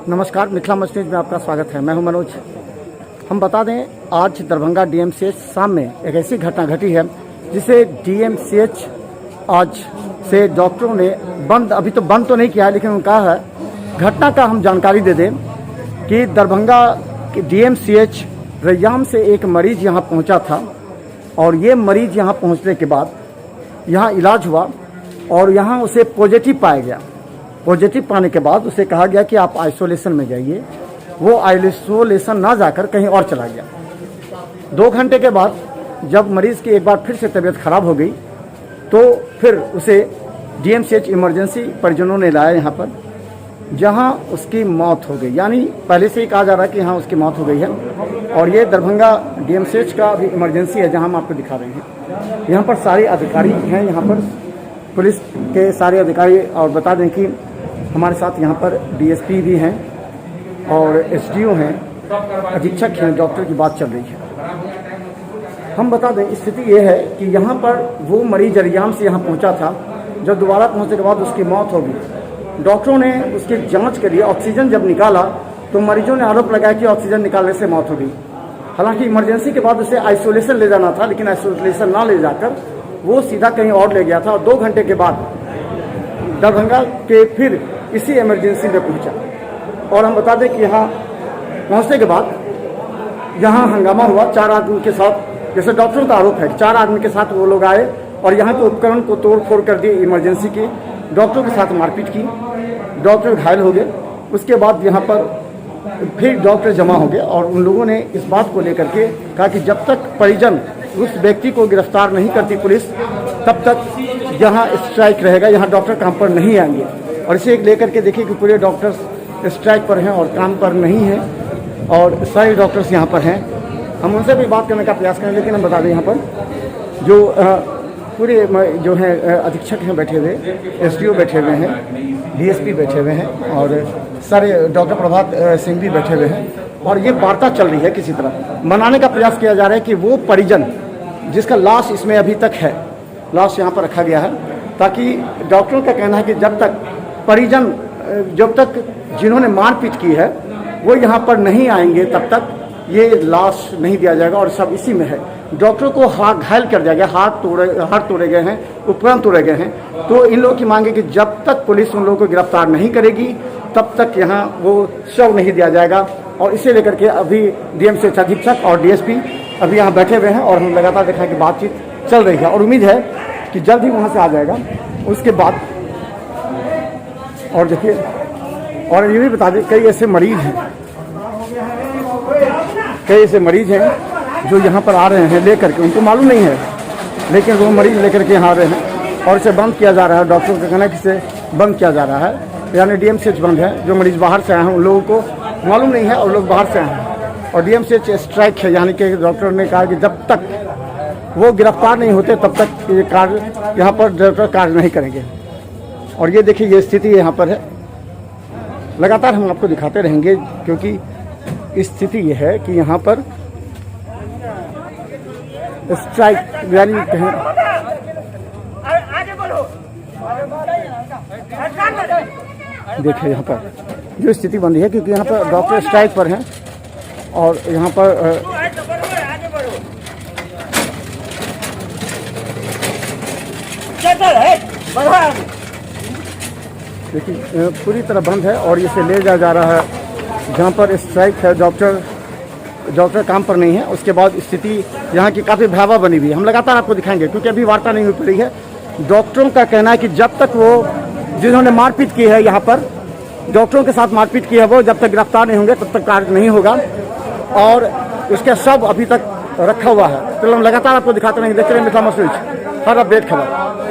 नमस्कार, Mithila much news में आपका स्वागत है। मैं हूं मनोज। हम बता दें, आज दरभंगा डीएमसीएच शाम में एक ऐसी घटना घटी है जिसे डीएमसीएच आज से डॉक्टरों ने अभी तो बंद तो नहीं किया है, लेकिन उन्होंने कहा है घटना का हम जानकारी दे दें कि दरभंगा डीएमसीएच रैयाम से एक मरीज यहां पहुंचा था और ये मरीज यहां पहुंचने के बाद यहां इलाज हुआ और यहां उसे पॉजिटिव पाया गया। पॉजिटिव पाने के बाद उसे कहा गया कि आप आइसोलेशन में जाइए। वो आइसोलेशन ना जाकर कहीं और चला गया। 2 घंटे के बाद जब मरीज की एक बार फिर से तबीयत खराब हो गई तो फिर उसे डीएमसीएच इमरजेंसी परिजनों ने लाया यहाँ पर, जहाँ उसकी मौत हो गई। यानी पहले से ही कहा जा रहा है कि हाँ उसकी मौत हो गई है। और ये दरभंगा डीएमसीएच का अभी इमरजेंसी है, जहाँ हम आपको दिखा रहे हैं। यहाँ पर सारे अधिकारी हैं, यहाँ पर पुलिस के सारे अधिकारी। और बता दें कि हमारे साथ यहाँ पर डीएसपी भी हैं और एसडीओ हैं, अधीक्षक हैं। डॉक्टर की बात चल रही है। हम बता दें, स्थिति ये है कि यहाँ पर वो मरीज रैयाम से यहाँ पहुँचा था। जब दोबारा पहुँचने के बाद उसकी मौत हो गई। डॉक्टरों ने उसकी जांच के लिए ऑक्सीजन जब निकाला तो मरीजों ने आरोप लगाया कि ऑक्सीजन निकालने से मौत हो गई। हालांकि इमरजेंसी के बाद उसे आइसोलेशन ले जाना था, लेकिन आइसोलेशन ना ले जाकर वो सीधा कहीं और ले गया था। और 2 घंटे के बाद दरभंगा के फिर इसी इमरजेंसी में पहुंचा। और हम बता दें कि यहाँ पहुंचने के बाद यहाँ हंगामा हुआ 4 आदमी के साथ। जैसे डॉक्टरों का आरोप है, 4 आदमी के साथ वो लोग आए और यहाँ के उपकरण को तोड़ फोड़ कर दिए इमरजेंसी के। डॉक्टरों के साथ मारपीट की, डॉक्टर घायल हो गए। उसके बाद यहाँ पर फिर डॉक्टर जमा हो गए और उन लोगों ने इस बात को लेकर के कहा कि जब तक परिजन उस व्यक्ति को गिरफ्तार नहीं करती पुलिस, तब तक यहाँ स्ट्राइक रहेगा, यहाँ डॉक्टर काम पर नहीं आएंगे। और इसे लेकर के देखिए कि पूरे डॉक्टर्स स्ट्राइक पर हैं और काम पर नहीं हैं और सारे डॉक्टर्स यहाँ पर हैं। हम उनसे भी बात करने का प्रयास करें, लेकिन हम बता दें यहाँ पर जो पूरे जो है अधीक्षक हैं बैठे हुए, एसडीओ बैठे हुए हैं, डीएसपी बैठे हुए हैं और सारे डॉक्टर प्रभात सिंह भी बैठे हुए हैं। और ये वार्ता चल रही है, किसी तरह मनाने का प्रयास किया जा रहा है कि वो परिजन जिसका लाश इसमें अभी तक है, लाश यहाँ पर रखा गया है, ताकि डॉक्टरों का कहना है कि जब तक परिजन जिन्होंने मारपीट की है वो यहाँ पर नहीं आएंगे, तब तक ये लाश नहीं दिया जाएगा। और सब इसी में है। डॉक्टरों को घायल कर दिया गया, हाथ तोड़े गए हैं, उपकरण तोड़े गए हैं। तो इन लोगों की मांग है कि जब तक पुलिस उन लोगों को गिरफ्तार नहीं करेगी, तब तक यहाँ वो शव नहीं दिया जाएगा। और इसे लेकर के अभी डीएमसीएच अधीक्षक और डीएसपी अभी यहाँ बैठे हुए हैं और हम लगातार देखा कि बातचीत चल रही है और उम्मीद है कि जल्द ही वहाँ से आ जाएगा। उसके बाद और देखिए, और ये भी बता दें, कई ऐसे मरीज हैं जो यहाँ पर आ रहे हैं लेकर के, उनको मालूम नहीं है, लेकिन वो मरीज लेकर के यहाँ आ रहे हैं और इसे बंद किया जा रहा है। डॉक्टरों का कहना है कि इसे बंद किया जा रहा है, यानी डीएमसीएच बंद है। जो मरीज बाहर से आए हैं उन लोगों को मालूम नहीं है और लोग बाहर से आए हैं और डीएमसीएच स्ट्राइक है। यानी कि डॉक्टर ने कहा कि जब तक वो गिरफ्तार नहीं होते तब तक ये कार्य यहाँ पर डॉक्टर कार्य नहीं करेंगे। और ये देखिए, ये स्थिति यहाँ पर है। लगातार हम आपको दिखाते रहेंगे, क्योंकि स्थिति ये है कि यहाँ पर स्ट्राइक यानी कहें, देखिए यहाँ पर जो स्थिति बन रही है, क्योंकि यहाँ पर डॉक्टर स्ट्राइक पर हैं और यहाँ पर देखिए पूरी तरह बंद है और इसे ले जाया जा रहा है जहाँ पर स्ट्राइक है। डॉक्टर काम पर नहीं है। उसके बाद स्थिति यहाँ की काफ़ी भयावह बनी हुई है। हम लगातार आपको दिखाएंगे, क्योंकि अभी वार्ता नहीं हो पा रही है। डॉक्टरों का कहना है कि जब तक वो जिन्होंने मारपीट की है, यहाँ पर डॉक्टरों के साथ मारपीट की है, वो जब तक गिरफ्तार नहीं होंगे तब तक कार्य नहीं होगा। और उसका शव अभी तक रखा हुआ है। तो हम लगातार आपको दिखाते रहेंगे। देखते रहिए मिथिला मच न्यूज, हर अपडेट खबर।